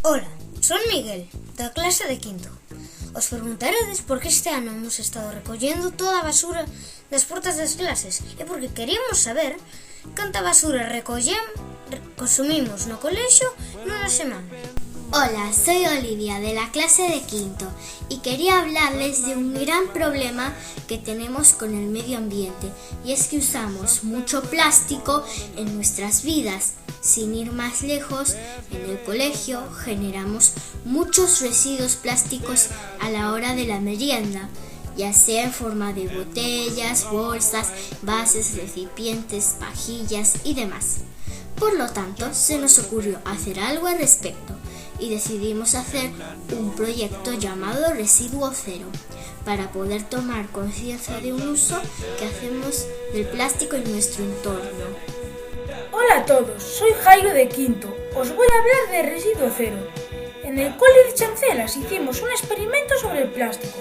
Ola, son Miguel, da clase de quinto. Os preguntaredes por que este ano hemos estado recollendo toda a basura das portas das clases e porque queríamos saber canta basura consumimos no colexio nunha semana. Hola, soy Olivia de la clase de quinto y quería hablarles de un gran problema que tenemos con el medio ambiente y es que usamos mucho plástico en nuestras vidas. Sin ir más lejos, en el colegio generamos muchos residuos plásticos a la hora de la merienda, ya sea en forma de botellas, bolsas, vasos, recipientes, vajillas y demás. Por lo tanto, se nos ocurrió hacer algo al respecto y decidimos hacer un proyecto llamado Residuo Cero para poder tomar conciencia de un uso que hacemos del plástico en nuestro entorno. Hola a todos, soy Jairo de quinto. Os voy a hablar de Residuo Cero. En el cole de Chancelas hicimos un experimento sobre el plástico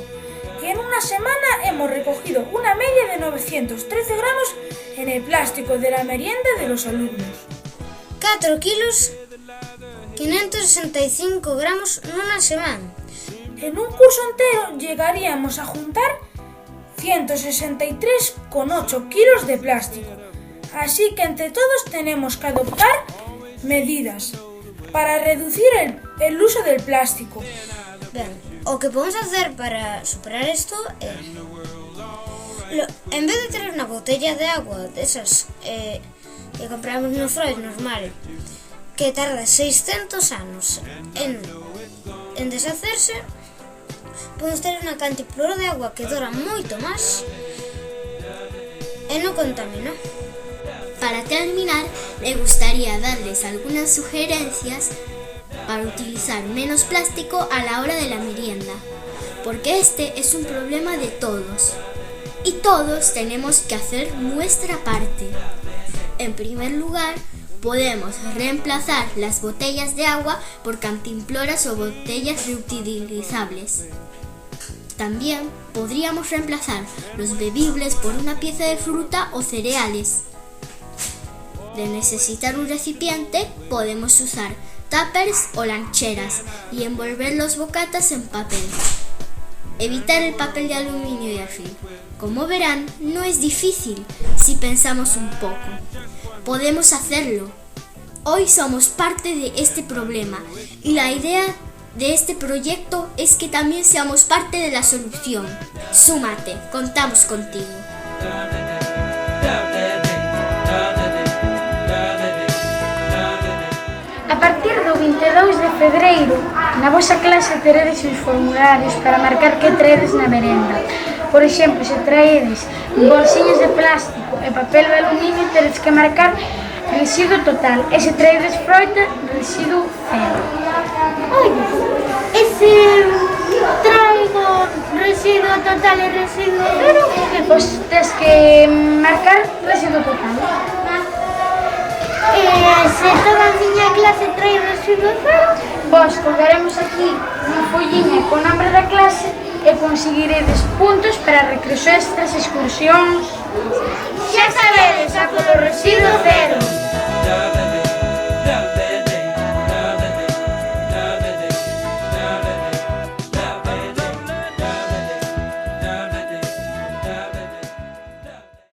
y en una semana hemos recogido una media de 913 gramos en el plástico de la merienda de los alumnos. 4 kilos 565 gramos nunha semana. En un curso entero llegaríamos a juntar 163,8 kilos de plástico. Así que entre todos tenemos que adoptar medidas para reducir el uso del plástico. Ben, o que podemos hacer para superar esto é en vez de ter unha botella de agua desas que compramos no Freud normal que tarda 600 anos en deshacerse, podemos ter unha cantimplora de agua que dura moito máis e non contamina. Para terminar, me gustaría darles algunas sugerencias para utilizar menos plástico a la hora de la merienda, porque este es un problema de todos y todos tenemos que hacer nuestra parte. En primer lugar, podemos reemplazar las botellas de agua por cantimploras o botellas reutilizables. También podríamos reemplazar los bebibles por una pieza de fruta o cereales. De necesitar un recipiente, podemos usar tuppers o lancheras y envolver los bocatas en papel. Evitar el papel de aluminio y alfil. Como verán, no es difícil si pensamos un poco. Podemos hacerlo. Hoy somos parte de este problema y la idea de este proyecto es que también seamos parte de la solución. Súmate, contamos contigo. A partir do 22 de febreiro, na vosa clase teredes os formularios para marcar que traedes na merenda. Por exemplo, se traedes bolsiñas de plástico e papel de aluminio, teredes que marcar residuo total. E se traedes froita, residuo cero. Oye, ese traigo residuo total e residuo cero? Pois tes que marcar residuo total. Se toda a miña clase trae residuo cero? Vos colgaremos aquí unha folliña co nombre da clase e conseguiredes puntos para recreos extras, excursións. Xa sabedes, a polo residuo cero.